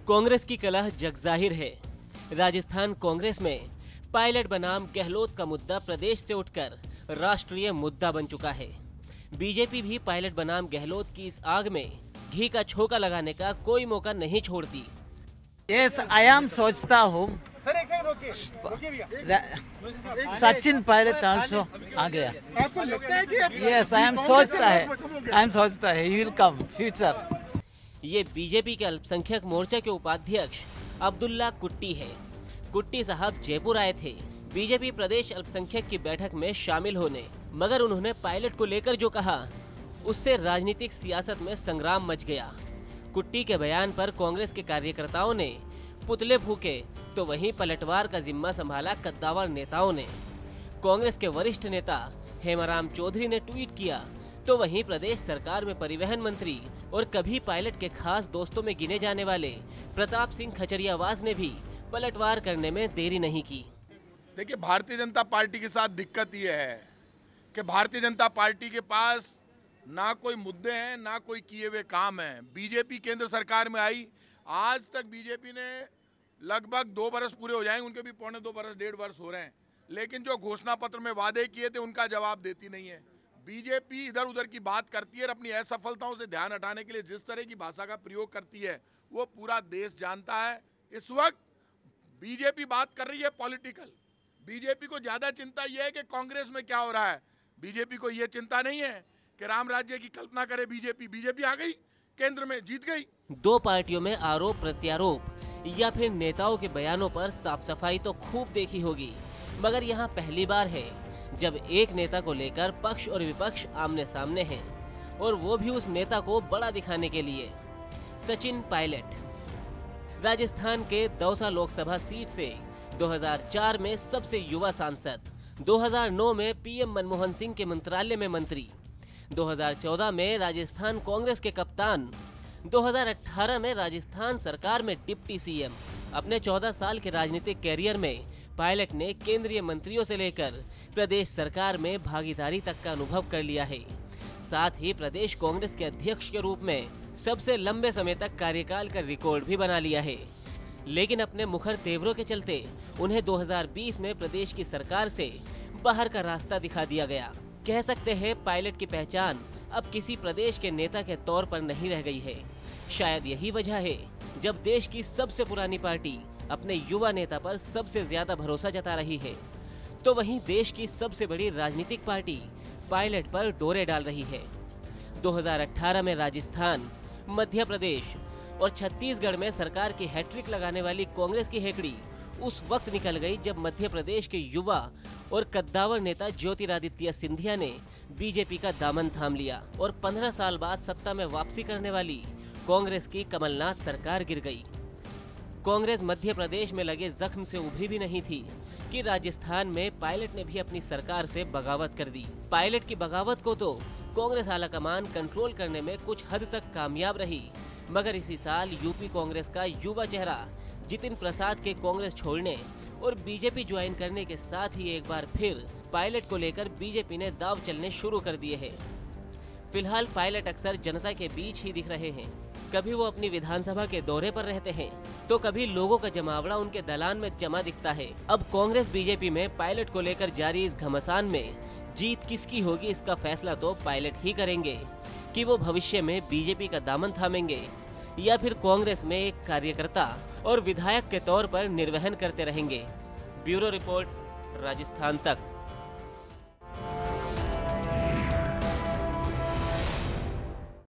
कांग्रेस की कलह जगजाहिर है। राजस्थान कांग्रेस में पायलट बनाम गहलोत का मुद्दा प्रदेश से उठकर राष्ट्रीय मुद्दा बन चुका है। बीजेपी भी पायलट बनाम गहलोत की इस आग में घी का छोका लगाने का कोई मौका नहीं छोड़ती। यस, आई एम सोचता हूँ सचिन पायलट आल्सो आ गया। आपको लगता है कि यस, आई एम सोचता है ही विल कम फ्यूचर। ये बीजेपी के अल्पसंख्यक मोर्चा के उपाध्यक्ष अब्दुल्ला कुट्टी है। कुट्टी साहब जयपुर आए थे बीजेपी प्रदेश अल्पसंख्यक की बैठक में शामिल होने, मगर उन्होंने पायलट को लेकर जो कहा उससे राजनीतिक सियासत में संग्राम मच गया। कुट्टी के बयान पर कांग्रेस के कार्यकर्ताओं ने पुतले फूके तो वहीं पलटवार का जिम्मा संभाला कद्दावर नेताओं ने। कांग्रेस के वरिष्ठ नेता हेमाराम चौधरी ने ट्वीट किया तो वहीं प्रदेश सरकार में परिवहन मंत्री और कभी पायलट के खास दोस्तों में गिने जाने वाले प्रताप सिंह खचरियावास ने भी पलटवार करने में देरी नहीं की। देखिए, भारतीय जनता पार्टी के साथ दिक्कत ये है कि भारतीय जनता पार्टी के पास ना कोई मुद्दे हैं ना कोई किए हुए काम हैं। बीजेपी केंद्र सरकार में आई, आज तक बीजेपी ने लगभग 2 बरस पूरे हो जाएंगे, उनके भी पौने 2 बरस 1.5 वर्ष हो रहे हैं, लेकिन जो घोषणा पत्र में वादे किए थे उनका जवाब देती नहीं है। बीजेपी इधर उधर की बात करती है और अपनी असफलताओं से ध्यान हटाने के लिए जिस तरह की भाषा का प्रयोग करती है वो पूरा देश जानता है। इस वक्त बीजेपी बात कर रही है पॉलिटिकल। बीजेपी को ज्यादा चिंता यह है कि कांग्रेस में क्या हो रहा है। बीजेपी को यह चिंता नहीं है कि राम राज्य की कल्पना करे बीजेपी आ गई, केंद्र में जीत गई। दो पार्टियों में आरोप प्रत्यारोप या फिर नेताओं के बयानों पर साफ सफाई तो खूब देखी होगी, मगर यहाँ पहली बार है जब एक नेता को लेकर पक्ष और विपक्ष आमने सामने हैं, और वो भी उस नेता को बड़ा दिखाने के लिए। सचिन पायलट राजस्थान के दौसा लोकसभा सीट से 2004 में सबसे युवा सांसद, 2009 में पीएम मनमोहन सिंह के मंत्रालय में मंत्री, 2014 में राजस्थान कांग्रेस के कप्तान, 2018 में राजस्थान सरकार में डिप्टी सीएम। अपने 14 साल के राजनीतिक कैरियर में पायलट ने केंद्रीय मंत्रियों से लेकर प्रदेश सरकार में भागीदारी तक का अनुभव कर लिया है। साथ ही प्रदेश कांग्रेस के अध्यक्ष के रूप में सबसे लंबे समय तक कार्यकाल का रिकॉर्ड भी बना लिया है। लेकिन अपने मुखर तेवरों के चलते उन्हें 2020 में प्रदेश की सरकार से बाहर का रास्ता दिखा दिया गया। कह सकते हैं पायलट की पहचान अब किसी प्रदेश के नेता के तौर पर नहीं रह गई है। शायद यही वजह है जब देश की सबसे पुरानी पार्टी अपने युवा नेता पर सबसे ज्यादा भरोसा जता रही है, तो वहीं देश की सबसे बड़ी राजनीतिक पार्टी पायलट पर डोरे डाल रही है। 2018 में राजस्थान, मध्य प्रदेश और छत्तीसगढ़ में सरकार की हैट्रिक लगाने वाली कांग्रेस की हेकड़ी उस वक्त निकल गई जब मध्य प्रदेश के युवा और कद्दावर नेता ज्योतिरादित्य सिंधिया ने बीजेपी का दामन थाम लिया और 15 साल बाद सत्ता में वापसी करने वाली कांग्रेस की कमलनाथ सरकार गिर गई। कांग्रेस मध्य प्रदेश में लगे जख्म से उभरी भी नहीं थी कि राजस्थान में पायलट ने भी अपनी सरकार से बगावत कर दी। पायलट की बगावत को तो कांग्रेस आलाकमान कंट्रोल करने में कुछ हद तक कामयाब रही, मगर इसी साल यूपी कांग्रेस का युवा चेहरा जितिन प्रसाद के कांग्रेस छोड़ने और बीजेपी ज्वाइन करने के साथ ही एक बार फिर पायलट को लेकर बीजेपी ने दाव चलने शुरू कर दिए हैं। फिलहाल पायलट अक्सर जनता के बीच ही दिख रहे हैं। कभी वो अपनी विधानसभा के दौरे पर रहते हैं तो कभी लोगों का जमावड़ा उनके दलान में जमा दिखता है। अब कांग्रेस बीजेपी में पायलट को लेकर जारी इस घमासान में जीत किसकी होगी इसका फैसला तो पायलट ही करेंगे कि वो भविष्य में बीजेपी का दामन थामेंगे या फिर कांग्रेस में एक कार्यकर्ता और विधायक के तौर पर निर्वहन करते रहेंगे। ब्यूरो रिपोर्ट, राजस्थान तक।